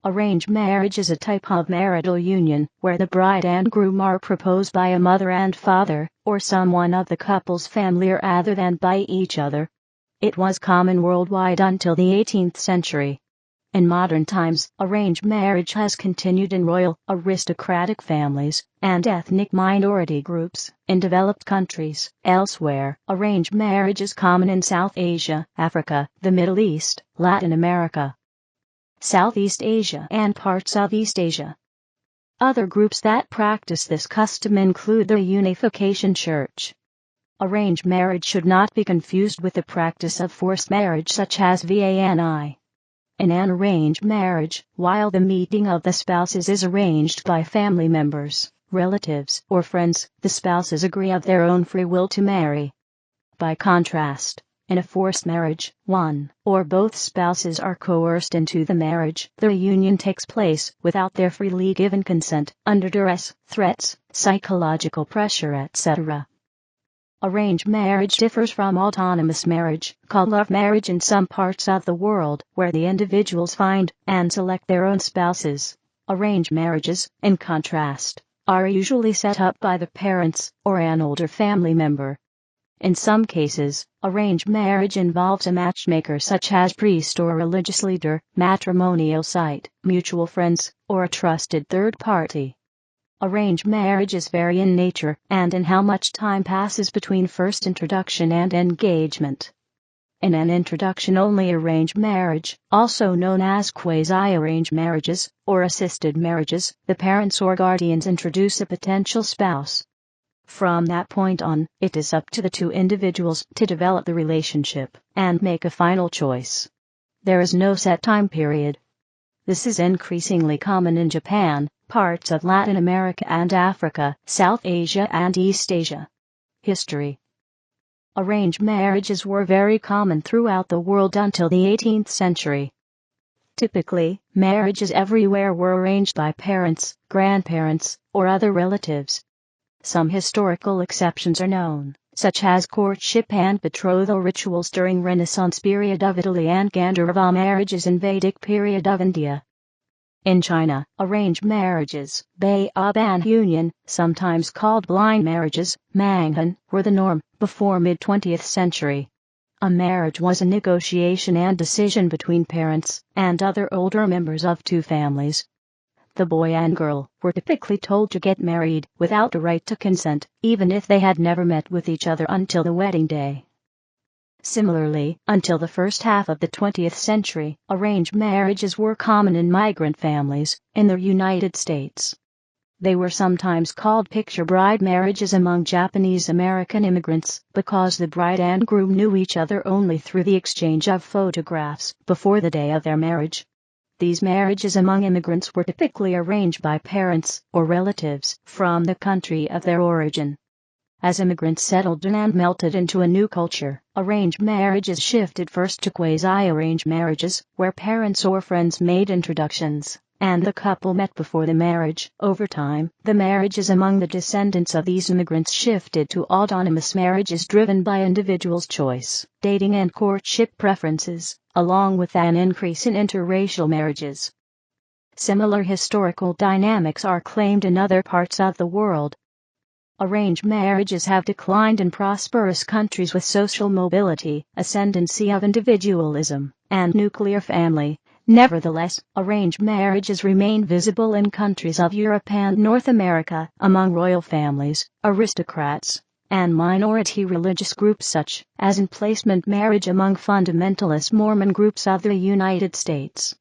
Arranged marriage is a type of marital union where the bride and groom are proposed by a mother and father, or someone of the couple's family rather than by each other. It was common worldwide until the 18th century. In modern times, arranged marriage has continued in royal, aristocratic families, and ethnic minority groups. In developed countries, elsewhere, arranged marriage is common in South Asia, Africa, the Middle East, Latin America, Southeast Asia and parts of East Asia. Other groups that practice this custom include the Unification Church. Arranged marriage should not be confused with the practice of forced marriage such as VANI. In an arranged marriage, while the meeting of the spouses is arranged by family members, relatives, or friends, the spouses agree of their own free will to marry. By contrast, in a forced marriage, one or both spouses are coerced into the marriage. The union takes place without their freely given consent, under duress, threats, psychological pressure, etc. Arranged marriage differs from autonomous marriage, called love marriage in some parts of the world, where the individuals find and select their own spouses. Arranged marriages, in contrast, are usually set up by the parents or an older family member. In some cases, arranged marriage involves a matchmaker such as priest or religious leader, matrimonial site, mutual friends, or a trusted third party. Arranged marriages vary in nature and in how much time passes between first introduction and engagement. In an introduction-only arranged marriage, also known as quasi-arranged marriages or assisted marriages, the parents or guardians introduce a potential spouse. From that point on, it is up to the two individuals to develop the relationship and make a final choice. There is no set time period. This is increasingly common in Japan, parts of Latin America and Africa, South Asia and East Asia. History. Arranged marriages were very common throughout the world until the 18th century. Typically, marriages everywhere were arranged by parents, grandparents, or other relatives. Some historical exceptions are known, such as courtship and betrothal rituals during Renaissance period of Italy and Gandharva marriages in Vedic period of India. In China, arranged marriages, Bei'aban union, sometimes called blind marriages, Manghan, were the norm before mid-20th century. A marriage was a negotiation and decision between parents and other older members of two families. The boy and girl were typically told to get married without the right to consent, even if they had never met with each other until the wedding day. Similarly, until the first half of the 20th century, arranged marriages were common in migrant families in the United States. They were sometimes called picture bride marriages among Japanese American immigrants because the bride and groom knew each other only through the exchange of photographs before the day of their marriage. These marriages among immigrants were typically arranged by parents or relatives from the country of their origin. As immigrants settled in and melted into a new culture, arranged marriages shifted first to quasi-arranged marriages, where parents or friends made introductions, and the couple met before the marriage. Over time, the marriages among the descendants of these immigrants shifted to autonomous marriages driven by individuals' choice, dating and courtship preferences, along with an increase in interracial marriages. Similar historical dynamics are claimed in other parts of the world. Arranged marriages have declined in prosperous countries with social mobility, ascendancy of individualism, and nuclear family. Nevertheless, arranged marriages remain visible in countries of Europe and North America, among royal families, aristocrats, and minority religious groups such as in-placement marriage among fundamentalist Mormon groups of the United States.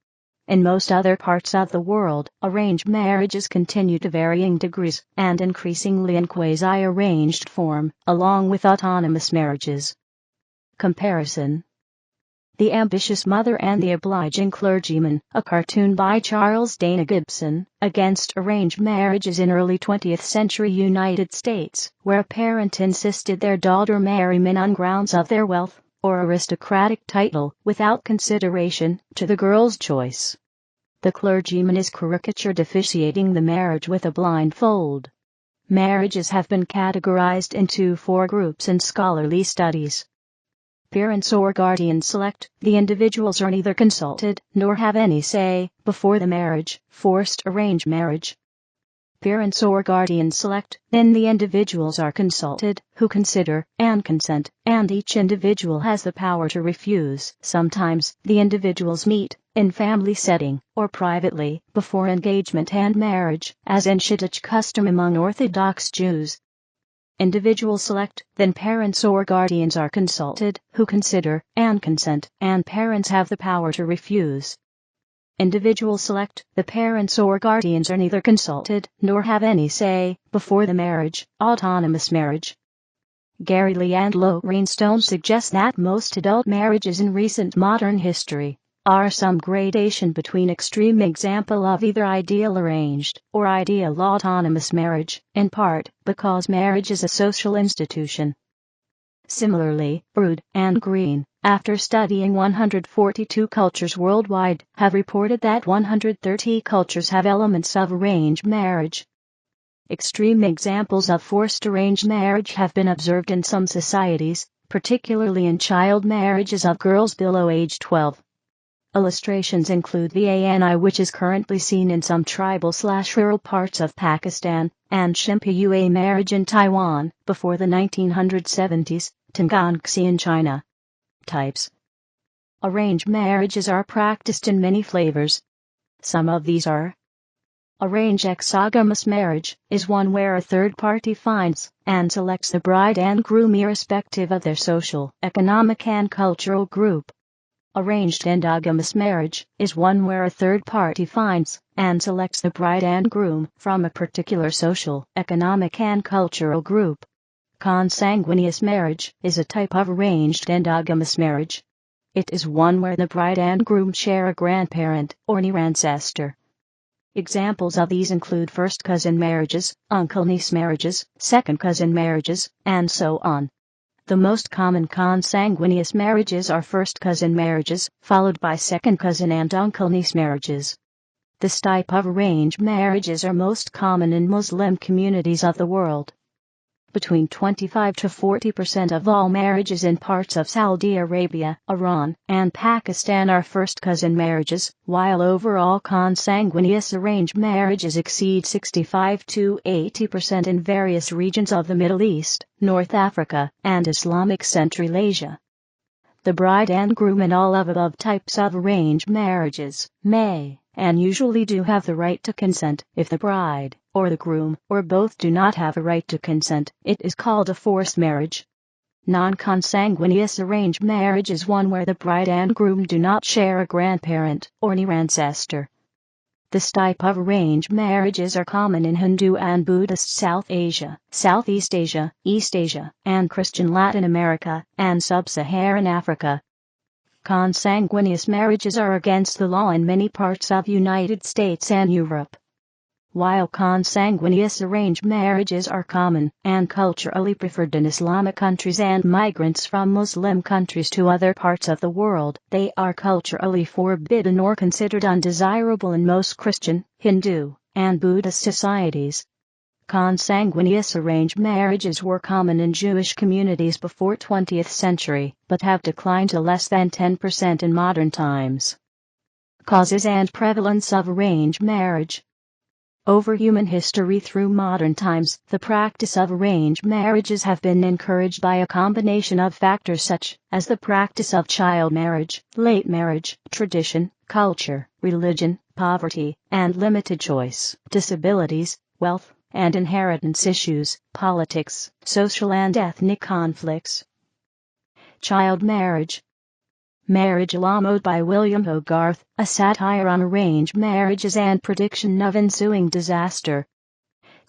In most other parts of the world, arranged marriages continue to varying degrees and increasingly in quasi-arranged form, along with autonomous marriages. Comparison. The Ambitious Mother and the Obliging Clergyman, a cartoon by Charles Dana Gibson, against arranged marriages in early 20th century United States, where a parent insisted their daughter marry men on grounds of their wealth or aristocratic title, without consideration to the girl's choice. The clergyman is caricatured officiating the marriage with a blindfold. Marriages have been categorized into 4 groups in scholarly studies. Parents or guardians select. The individuals are neither consulted nor have any say before the marriage. Forced arranged marriage. Parents or guardians select, then the individuals are consulted, who consider and consent, and each individual has the power to refuse. Sometimes, the individuals meet, in family setting, or privately, before engagement and marriage, as in Shittich custom among Orthodox Jews. Individuals select, then parents or guardians are consulted, who consider and consent, and parents have the power to refuse. Individuals select, the parents or guardians are neither consulted nor have any say before the marriage. Autonomous marriage. Gary Lee and Lorraine Stone suggest that most adult marriages in recent modern history are some gradation between extreme example of either ideal arranged or ideal autonomous marriage, in part because marriage is a social institution. Similarly, Brood and Green, after studying 142 cultures worldwide, have reported that 130 cultures have elements of arranged marriage. Extreme examples of forced arranged marriage have been observed in some societies, particularly in child marriages of girls below age 12. Illustrations include VANI, which is currently seen in some tribal/rural parts of Pakistan, and Shimpa marriage in Taiwan, before the 1970s, Tengangxi in China. Types. Arranged marriages are practiced in many flavors. Some of these are: arranged exogamous marriage is one where a third party finds and selects the bride and groom irrespective of their social, economic and cultural group. Arranged endogamous marriage is one where a third party finds and selects the bride and groom from a particular social, economic and cultural group. Consanguineous marriage is a type of arranged endogamous marriage. It is one where the bride and groom share a grandparent or near ancestor. Examples of these include first cousin marriages, uncle-niece marriages, second cousin marriages, and so on. The most common consanguineous marriages are first cousin marriages, followed by second cousin and uncle-niece marriages. This type of arranged marriages are most common in Muslim communities of the world. Between 25 to 40% of all marriages in parts of Saudi Arabia, Iran, and Pakistan are first cousin marriages, while overall consanguineous arranged marriages exceed 65 to 80% in various regions of the Middle East, North Africa, and Islamic Central Asia. The bride and groom in all of above types of arranged marriages may, and usually do, have the right to consent. If the bride, or the groom, or both do not have a right to consent, it is called a forced marriage. Non-consanguineous arranged marriage is one where the bride and groom do not share a grandparent or near ancestor. This type of arranged marriages are common in Hindu and Buddhist South Asia, Southeast Asia, East Asia, and Christian Latin America, and Sub-Saharan Africa. Consanguineous marriages are against the law in many parts of United States and Europe. While consanguineous arranged marriages are common and culturally preferred in Islamic countries and migrants from Muslim countries to other parts of the world, they are culturally forbidden or considered undesirable in most Christian, Hindu, and Buddhist societies. Consanguineous arranged marriages were common in Jewish communities before 20th century, but have declined to less than 10% in modern times. Causes and prevalence of arranged marriage. Over human history through modern times, the practice of arranged marriages have been encouraged by a combination of factors such as the practice of child marriage, late marriage, tradition, culture, religion, poverty, and limited choice, disabilities, wealth, and inheritance issues, politics, social and ethnic conflicts. Child marriage. Marriage Law Mode by William Hogarth, a satire on arranged marriages and prediction of ensuing disaster.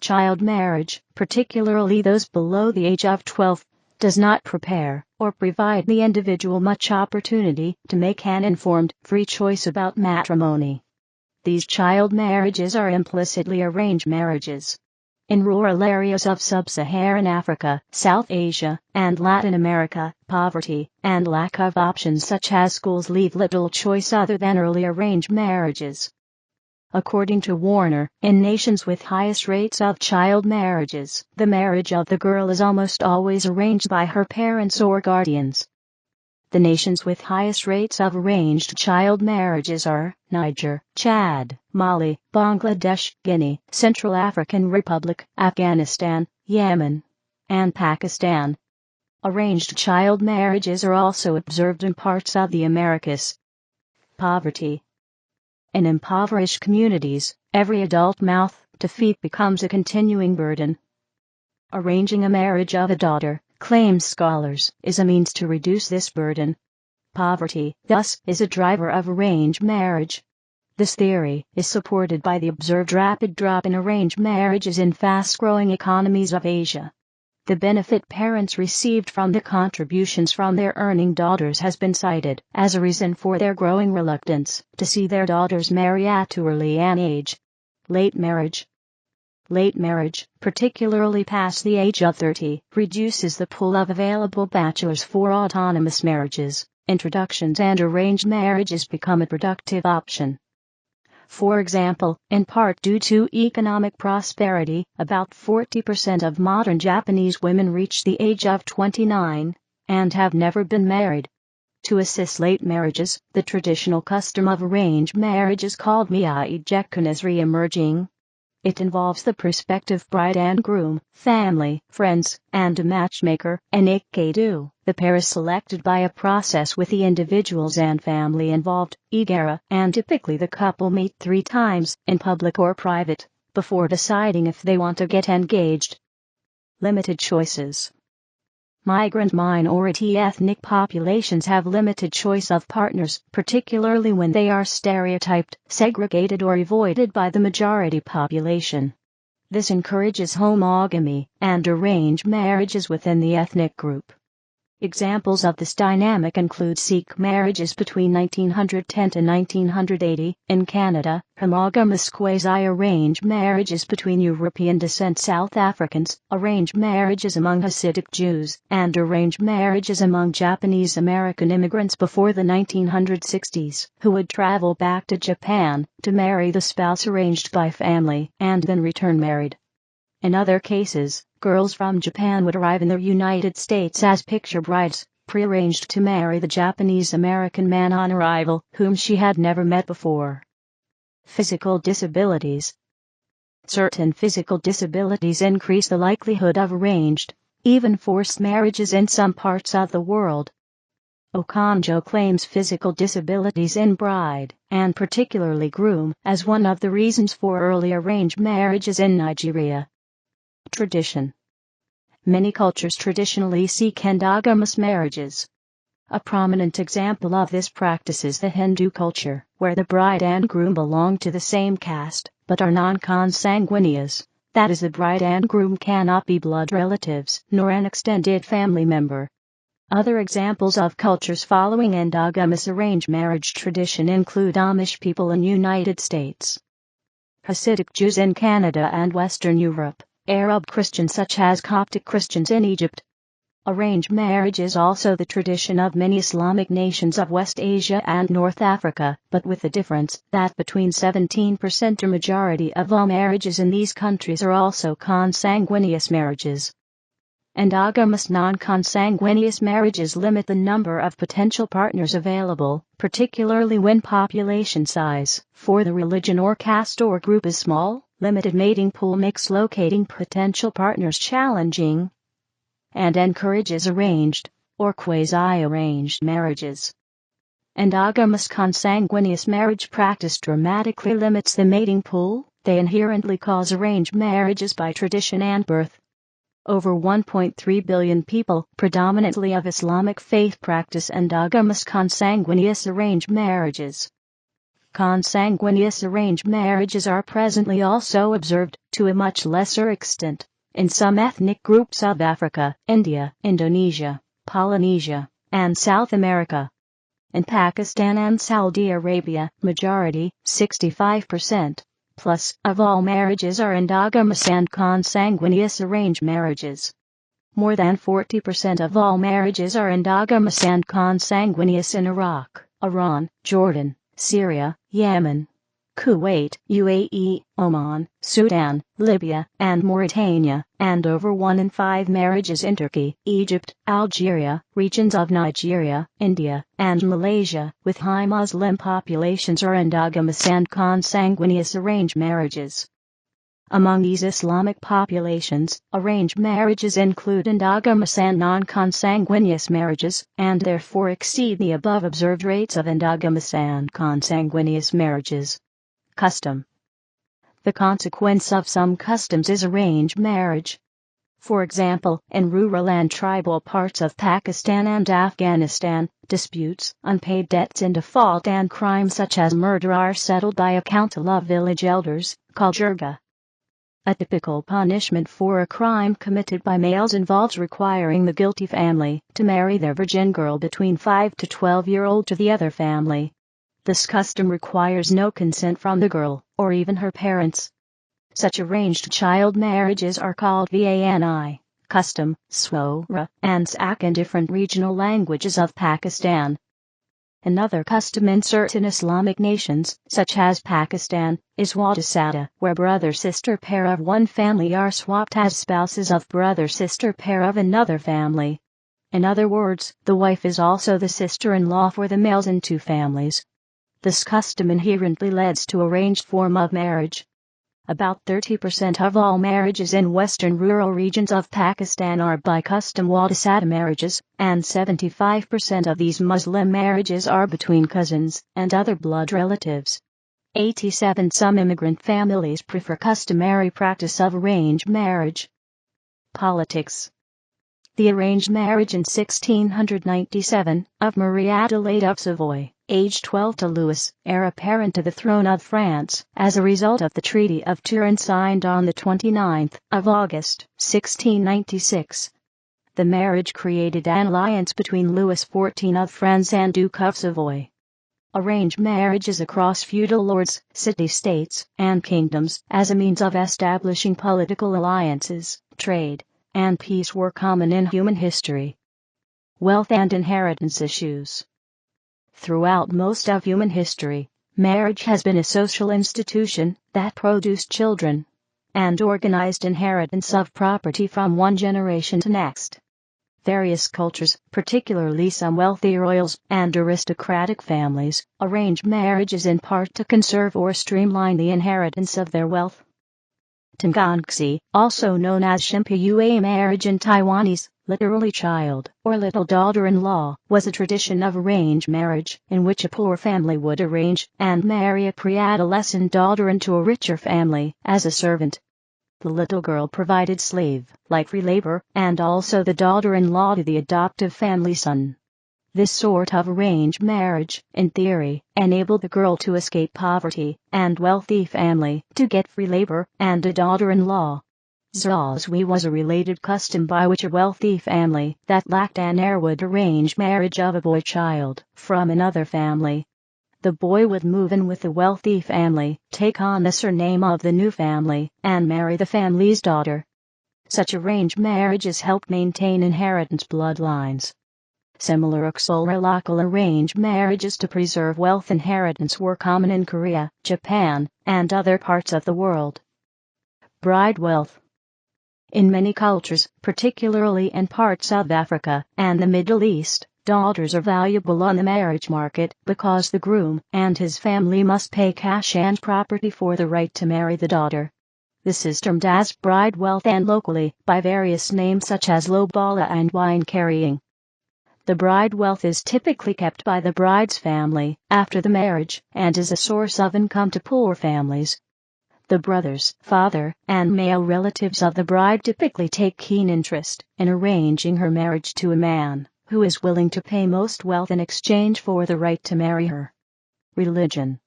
Child marriage, particularly those below the age of 12, does not prepare or provide the individual much opportunity to make an informed, free choice about matrimony. These child marriages are implicitly arranged marriages. In rural areas of sub-Saharan Africa, South Asia, and Latin America, poverty and lack of options such as schools leave little choice other than early arranged marriages. According to Warner, in nations with highest rates of child marriages, the marriage of the girl is almost always arranged by her parents or guardians. The nations with highest rates of arranged child marriages are Niger, Chad, Mali, Bangladesh, Guinea, Central African Republic, Afghanistan, Yemen, and Pakistan. Arranged child marriages are also observed in parts of the Americas. Poverty. In impoverished communities, every adult mouth to feed becomes a continuing burden. Arranging a marriage of a daughter, claims scholars, is a means to reduce this burden. Poverty, thus, is a driver of arranged marriage. This theory is supported by the observed rapid drop in arranged marriages in fast-growing economies of Asia. The benefit parents received from the contributions from their earning daughters has been cited as a reason for their growing reluctance to see their daughters marry at too early an age. Late marriage. Late marriage, particularly past the age of 30, reduces the pool of available bachelors for autonomous marriages. Introductions and arranged marriages become a productive option. For example, in part due to economic prosperity, about 40% of modern Japanese women reach the age of 29 and have never been married. To assist late marriages, the traditional custom of arranged marriage is called miyai-gekun is re-emerging. It involves the prospective bride and groom, family, friends, and a matchmaker, an ikedo. The pair is selected by a process with the individuals and family involved, igara, and typically the couple meet 3 times, in public or private, before deciding if they want to get engaged. Limited choices. Migrant minority ethnic populations have limited choice of partners, particularly when they are stereotyped, segregated or avoided by the majority population. This encourages homogamy and arranged marriages within the ethnic group. Examples of this dynamic include Sikh marriages between 1910 to 1980, in Canada, homogamous quasi-arranged marriages between European descent South Africans, arranged marriages among Hasidic Jews, and arranged marriages among Japanese American immigrants before the 1960s, who would travel back to Japan to marry the spouse arranged by family and then return married. In other cases, girls from Japan would arrive in the United States as picture brides, prearranged to marry the Japanese-American man on arrival, whom she had never met before. Physical disabilities. Certain physical disabilities increase the likelihood of arranged, even forced marriages in some parts of the world. Okonjo claims physical disabilities in bride, and particularly groom, as one of the reasons for early arranged marriages in Nigeria. Tradition. Many cultures traditionally seek endogamous marriages. A prominent example of this practice is the Hindu culture, where the bride and groom belong to the same caste, but are non-consanguineous. That is, the bride and groom cannot be blood relatives, nor an extended family member. Other examples of cultures following endogamous arranged marriage tradition include Amish people in United States, Hasidic Jews in Canada and Western Europe, Arab Christians such as Coptic Christians in Egypt. Arranged marriage is also the tradition of many Islamic nations of West Asia and North Africa, but with the difference that between 17% or majority of all marriages in these countries are also consanguineous marriages. Endogamous non-consanguineous marriages limit the number of potential partners available, particularly when population size for the religion or caste or group is small. Limited mating pool makes locating potential partners challenging and encourages arranged or quasi-arranged marriages. Endogamous consanguineous marriage practice dramatically limits the mating pool. They inherently cause arranged marriages by tradition and birth. Over 1.3 billion people, predominantly of Islamic faith, practice endogamous consanguineous arranged marriages. Consanguineous arranged marriages are presently also observed, to a much lesser extent, in some ethnic groups of Africa, India, Indonesia, Polynesia, and South America. In Pakistan and Saudi Arabia, majority, 65%, plus, of all marriages are endogamous and consanguineous arranged marriages. More than 40% of all marriages are endogamous and consanguineous in Iraq, Iran, Jordan, Syria, Yemen, Kuwait, UAE, Oman, Sudan, Libya, and Mauritania, and over 1 in 5 marriages in Turkey, Egypt, Algeria, regions of Nigeria, India, and Malaysia, with high Muslim populations, are endogamous and consanguineous arranged marriages. Among these Islamic populations, arranged marriages include endogamous and non-consanguineous marriages, and therefore exceed the above observed rates of endogamous and consanguineous marriages. Custom. The consequence of some customs is arranged marriage. For example, in rural and tribal parts of Pakistan and Afghanistan, disputes, unpaid debts in default, and crimes such as murder are settled by a council of village elders, called jirga. A typical punishment for a crime committed by males involves requiring the guilty family to marry their virgin girl between 5 to 12-year-old to the other family. This custom requires no consent from the girl, or even her parents. Such arranged child marriages are called VANI, custom, swara, and sak in different regional languages of Pakistan. Another custom in certain Islamic nations, such as Pakistan, is wadasada, where brother-sister pair of one family are swapped as spouses of brother-sister pair of another family. In other words, the wife is also the sister-in-law for the males in two families. This custom inherently leads to arranged form of marriage. About 30% of all marriages in western rural regions of Pakistan are by custom wadasada marriages, and 75% of these Muslim marriages are between cousins and other blood relatives. 87 Some immigrant families prefer customary practice of arranged marriage. Politics. The arranged marriage in 1697 of Marie Adelaide of Savoy, aged 12, to Louis, heir apparent to the throne of France, as a result of the Treaty of Turin signed on the 29th of August, 1696. The marriage created an alliance between Louis XIV of France and Duke of Savoy. Arranged marriages across feudal lords, city-states, and kingdoms, as a means of establishing political alliances, trade, and peace were common in human history. Wealth and inheritance issues. Throughout most of human history, marriage has been a social institution that produced children and organized inheritance of property from one generation to next. Various cultures, particularly some wealthy royals and aristocratic families, arrange marriages in part to conserve or streamline the inheritance of their wealth. Tangangxi, also known as Shimpiyue marriage in Taiwanese, literally child or little daughter-in-law, was a tradition of arranged marriage in which a poor family would arrange and marry a pre-adolescent daughter into a richer family as a servant. The little girl provided slave-like free labor, and also the daughter-in-law to the adoptive family son. This sort of arranged marriage, in theory, enabled the girl to escape poverty and wealthy family to get free labor and a daughter-in-law. Zazui was a related custom by which a wealthy family that lacked an heir would arrange marriage of a boy child from another family. The boy would move in with the wealthy family, take on the surname of the new family, and marry the family's daughter. Such arranged marriages helped maintain inheritance bloodlines. Similar local arranged marriages to preserve wealth inheritance were common in Korea, Japan, and other parts of the world. Bride wealth. In many cultures, particularly in parts of Africa and the Middle East, daughters are valuable on the marriage market because the groom and his family must pay cash and property for the right to marry the daughter. This is termed as bride wealth and locally by various names such as lobala and wine carrying. The bride wealth is typically kept by the bride's family after the marriage and is a source of income to poor families. The brothers, father, and male relatives of the bride typically take keen interest in arranging her marriage to a man who is willing to pay most wealth in exchange for the right to marry her. Religion.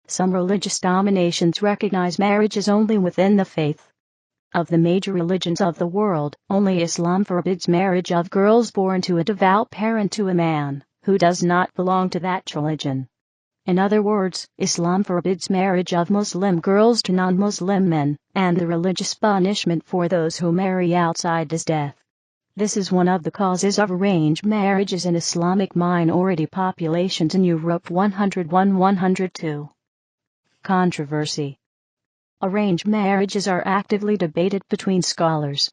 Some religious denominations recognize marriages only within the faith. Of the major religions of the world, only Islam forbids marriage of girls born to a devout parent to a man who does not belong to that religion. In other words, Islam forbids marriage of Muslim girls to non-Muslim men, and the religious punishment for those who marry outside is death. This is one of the causes of arranged marriages in Islamic minority populations in Europe. 101-102. Controversy. Arranged marriages are actively debated between scholars.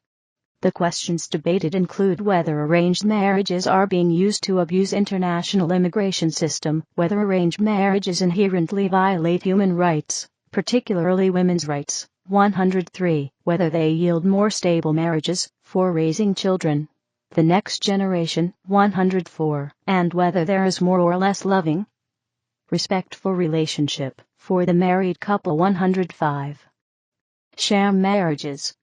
The questions debated include whether arranged marriages are being used to abuse international immigration system, whether arranged marriages inherently violate human rights, particularly women's rights. 103. Whether they yield more stable marriages for raising children, the next generation. 104. And whether there is more or less loving, respectful relationship for the married couple. 105. Sham marriages.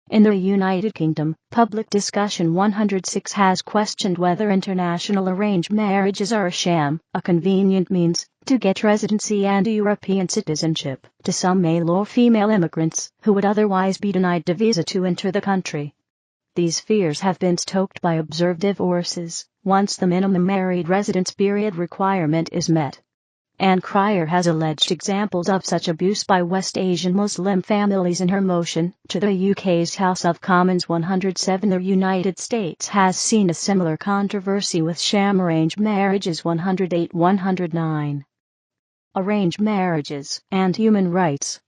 In the United Kingdom, public discussion 106 has questioned whether international arranged marriages are a sham, a convenient means to get residency and European citizenship to some male or female immigrants who would otherwise be denied the visa to enter the country. These fears have been stoked by observed divorces once the minimum married residence period requirement is met. Anne Cryer has alleged examples of such abuse by West Asian Muslim families in her motion to the UK's House of Commons 107. The United States has seen a similar controversy with sham arranged marriages 108-109. Arranged marriages and human rights.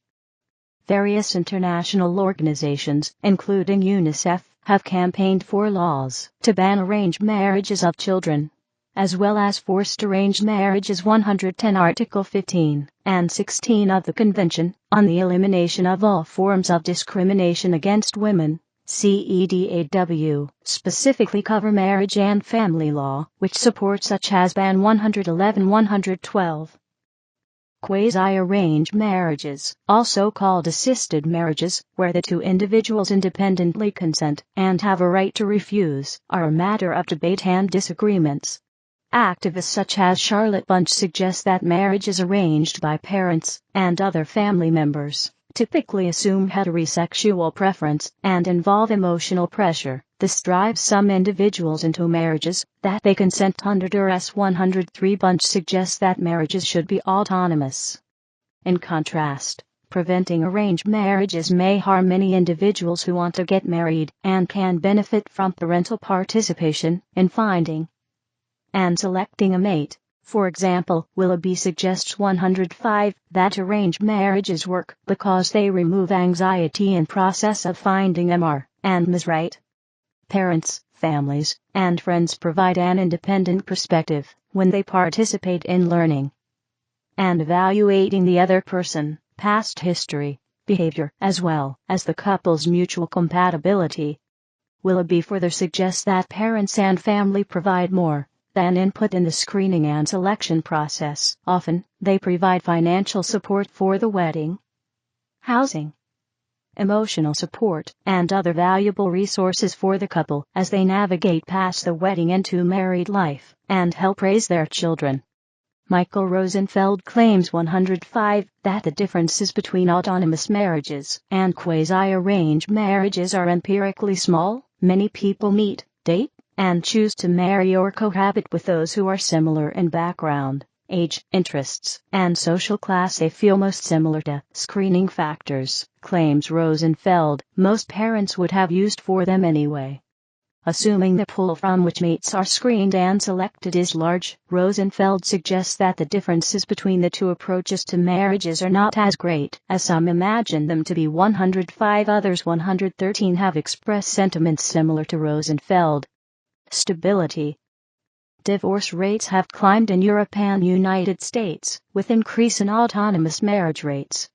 Various international organizations, including UNICEF, have campaigned for laws to ban arranged marriages of children, as well as forced arranged marriages. 110. Article 15 and 16 of the Convention on the Elimination of All Forms of Discrimination Against Women, CEDAW, specifically cover marriage and family law, which support such as ban 111-112. Quasi-arranged marriages, also called assisted marriages, where the two individuals independently consent and have a right to refuse, are a matter of debate and disagreements. Activists such as Charlotte Bunch suggest that marriages arranged by parents and other family members typically assume heterosexual preference and involve emotional pressure. This drives some individuals into marriages that they consent under duress. 103. Bunch suggests that marriages should be autonomous. In contrast, preventing arranged marriages may harm many individuals who want to get married and can benefit from parental participation in finding and selecting a mate. For example, Willoughby suggests 105 that arranged marriages work because they remove anxiety in process of finding and Ms. Right. Parents, families, and friends provide an independent perspective when they participate in learning and evaluating the other person, past history, behavior, as well as the couple's mutual compatibility. Willoughby further suggests that parents and family provide more than input in the screening and selection process. Often, they provide financial support for the wedding, housing, emotional support, and other valuable resources for the couple as they navigate past the wedding into married life and help raise their children. Michael Rosenfeld claims 105 that the differences between autonomous marriages and quasi-arranged marriages are empirically small. Many people meet, date, and choose to marry or cohabit with those who are similar in background, age, interests, and social class. They feel most similar to screening factors, claims Rosenfeld, most parents would have used for them anyway. Assuming the pool from which mates are screened and selected is large, Rosenfeld suggests that the differences between the two approaches to marriages are not as great as some imagine them to be. 105 others 113 have expressed sentiments similar to Rosenfeld. Stability. Divorce rates have climbed in Europe and United States, with increase in autonomous marriage rates.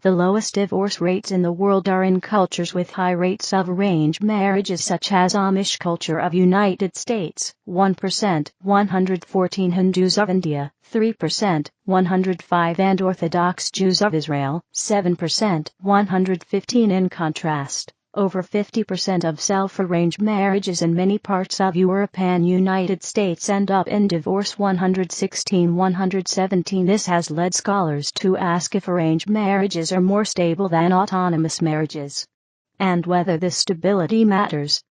The lowest divorce rates in the world are in cultures with high rates of arranged marriages such as Amish culture of United States, 1%, 114 Hindus of India, 3%, 105 and Orthodox Jews of Israel, 7%, 115 In contrast, over 50% of self-arranged marriages in many parts of Europe and United States end up in divorce. 116-117 This has led scholars to ask if arranged marriages are more stable than autonomous marriages, and whether this stability matters.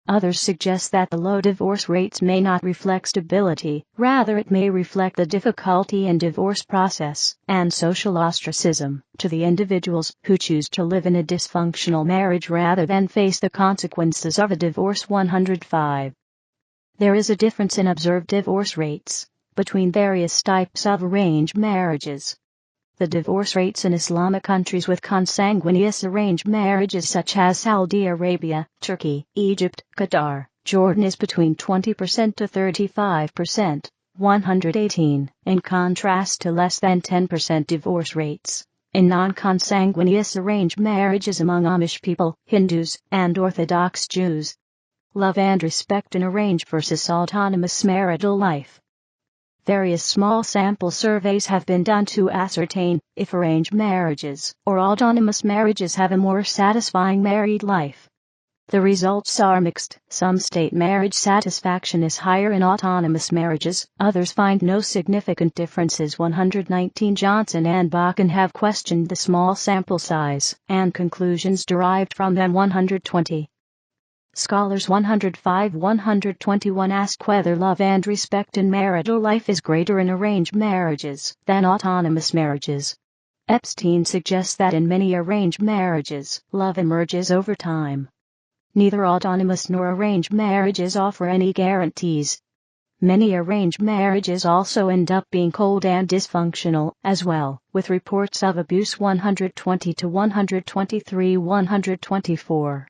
Others suggest that the low divorce rates may not reflect stability, rather it may reflect the difficulty in divorce process and social ostracism to the individuals who choose to live in a dysfunctional marriage rather than face the consequences of a divorce. 105. There is a difference in observed divorce rates between various types of arranged marriages. The divorce rates in Islamic countries with consanguineous arranged marriages such as Saudi Arabia, Turkey, Egypt, Qatar, Jordan is between 20% to 35%, 118, in contrast to less than 10% divorce rates in non-consanguineous arranged marriages among Amish people, Hindus, and Orthodox Jews. Love and respect in arranged versus autonomous marital life. Various small sample surveys have been done to ascertain if arranged marriages or autonomous marriages have a more satisfying married life. The results are mixed. Some state marriage satisfaction is higher in autonomous marriages, others find no significant differences. 119 Johnson and Bakken have questioned the small sample size and conclusions derived from them. 120. Scholars 105-121 ask whether love and respect in marital life is greater in arranged marriages than autonomous marriages. Epstein suggests that in many arranged marriages, love emerges over time. Neither autonomous nor arranged marriages offer any guarantees. Many arranged marriages also end up being cold and dysfunctional as well, with reports of abuse. 120-123. 124.